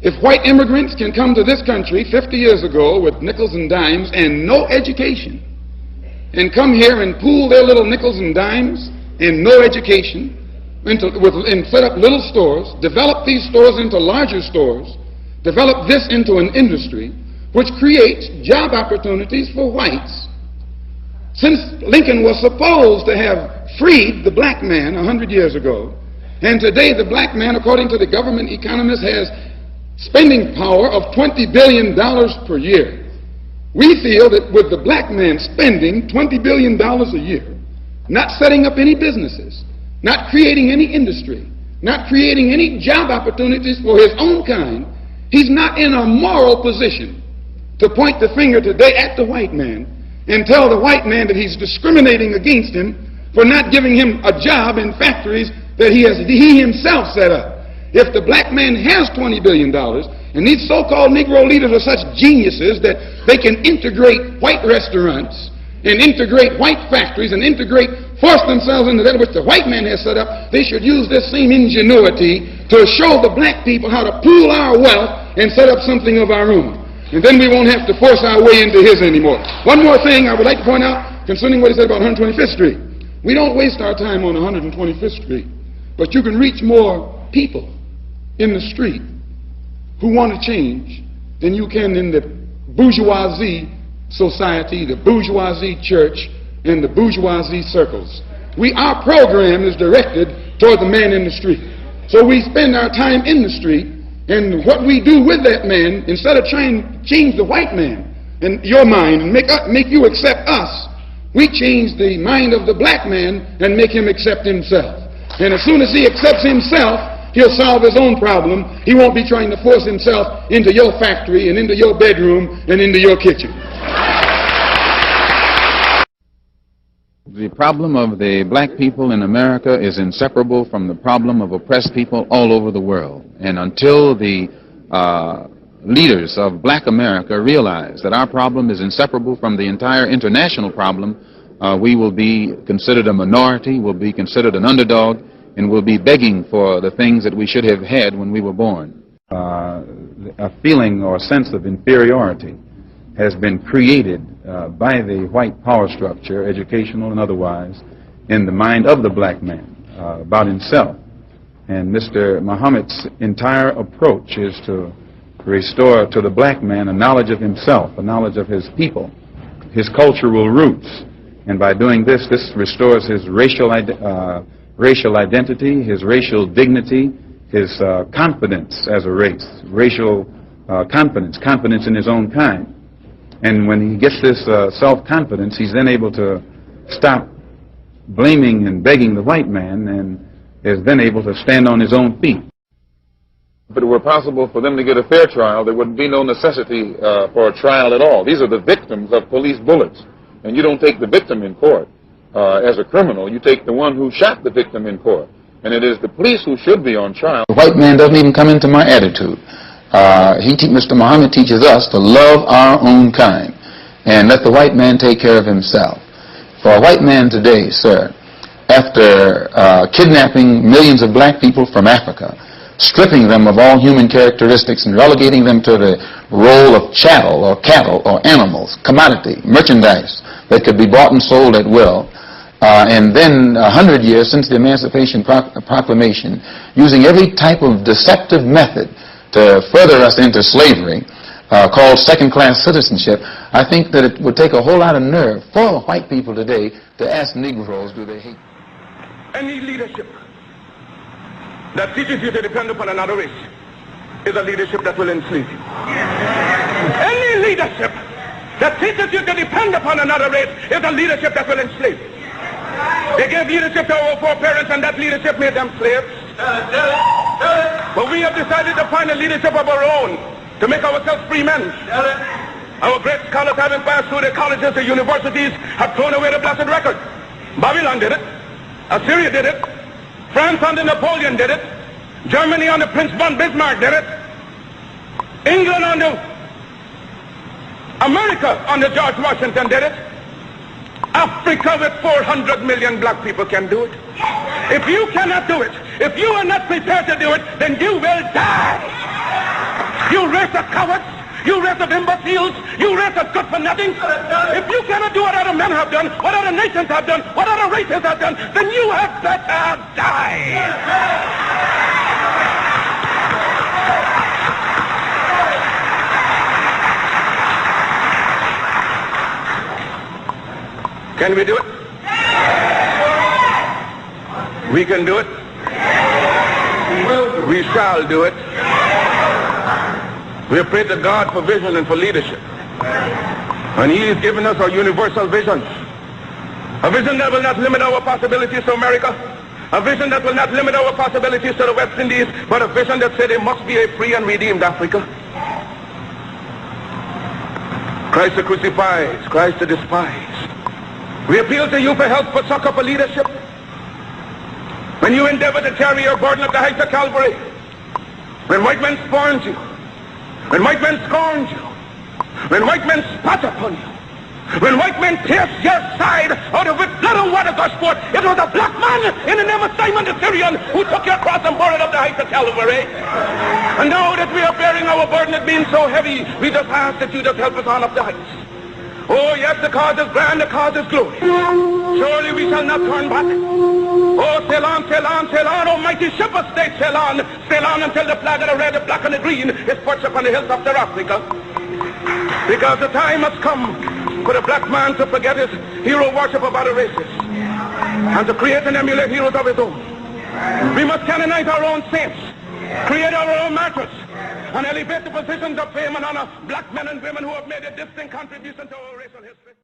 If white immigrants can come to this country 50 years ago with nickels and dimes and no education, and come here and pool their little nickels and dimes and no education, and set up little stores, develop these stores into larger stores, develop this into an industry which creates job opportunities for whites. Since Lincoln was supposed to have freed the black man 100 years ago, and today the black man, according to the government economist, has spending power of $20 billion per year. We feel that with the black man spending $20 billion a year, not setting up any businesses, not creating any industry, not creating any job opportunities for his own kind, he's not in a moral position to point the finger today at the white man and tell the white man that he's discriminating against him for not giving him a job in factories that he himself set up. If the black man has $20 billion, and these so-called Negro leaders are such geniuses that they can integrate white restaurants and integrate white factories and force themselves into that which the white man has set up, they should use this same ingenuity to show the black people how to pool our wealth and set up something of our own. And then we won't have to force our way into his anymore. One more thing I would like to point out concerning what he said about 125th Street. We don't waste our time on 125th Street, but you can reach more people in the street who want to change than you can in the bourgeoisie society, the bourgeoisie church, and the bourgeoisie circles. Our program is directed toward the man in the street. So we spend our time in the street, and what we do with that man, instead of trying to change the white man in your mind and make you accept us, we change the mind of the black man and make him accept himself. And as soon as he accepts himself, he'll solve his own problem. He won't be trying to force himself into your factory and into your bedroom and into your kitchen. The problem of the black people in America is inseparable from the problem of oppressed people all over the world. And until the leaders of black America realize that our problem is inseparable from the entire international problem, we will be considered a minority, will be considered an underdog, and will be begging for the things that we should have had when we were born. A feeling or sense of inferiority has been created by the white power structure, educational and otherwise, in the mind of the black man about himself. And Mr. Muhammad's entire approach is to restore to the black man a knowledge of himself, a knowledge of his people, his cultural roots. And by doing this, this restores his racial identity, his racial dignity, his confidence as a race, racial confidence in his own kind. And when he gets this self-confidence, he's then able to stop blaming and begging the white man and is then able to stand on his own feet. If it were possible for them to get a fair trial, there would be no necessity for a trial at all. These are the victims of police bullets. And you don't take the victim in court as a criminal. You take the one who shot the victim in court. And it is the police who should be on trial. The white man doesn't even come into my attitude. Mr. Muhammad teaches us to love our own kind and let the white man take care of himself. For a white man today, sir, after kidnapping millions of black people from Africa, stripping them of all human characteristics and relegating them to the role of chattel or cattle or animals, commodity, merchandise that could be bought and sold at will, and then 100 years since the Emancipation Proclamation, using every type of deceptive method to further us into slavery, called second-class citizenship, I think that it would take a whole lot of nerve for white people today to ask Negroes, do they hate? Any leadership that teaches you to depend upon another race is a leadership that will enslave you. Any leadership that teaches you to depend upon another race is a leadership that will enslave you. They gave leadership to our foreparents, and that leadership made them slaves. But we have decided to find a leadership of our own to make ourselves free men. Our great scholars, having passed through the colleges, the universities, have thrown away the blessed record. Babylon did it. Assyria did it. France under Napoleon did it. Germany under Prince von Bismarck did it. England under America under George Washington did it. Africa with 400 million black people can do it. If you cannot do it, if you are not prepared to do it, then you will die. You race of cowards. You race of imbeciles. You race of good for nothing. If you cannot do what other men have done, what other nations have done, what other races have done, then you had better die. Can we do it? We can do it. We shall do it. We have prayed to God for vision and for leadership. And He has given us a universal vision. A vision that will not limit our possibilities to America. A vision that will not limit our possibilities to the West Indies, but a vision that said it must be a free and redeemed Africa. Christ the crucified, Christ the despised. We appeal to you for help, for succor, for leadership. When you endeavor to carry your burden up the heights of Calvary, when white men scorned you, when white men scorned you, when white men spat upon you, when white men pierced your side out of which blood and water gushed forth, it was a black man in the name of Simon the Syrian who took your cross and bore it up the heights of Calvary. And now that we are bearing our burden, it being so heavy, we just ask that you just help us on up the heights. Oh yes, the cause is grand, the cause is glory. Surely we shall not turn back. Oh, sail on, sail on, sail on, almighty ship of state, sail on until the flag of the red, the black, and the green is perched upon the hills of Africa. Because the time has come for the black man to forget his hero worship of other races and to create and emulate heroes of his own. We must canonize our own saints, create our own martyrs, and elevate the positions of fame and honor black men and women who have made a distinct contribution to our racial history.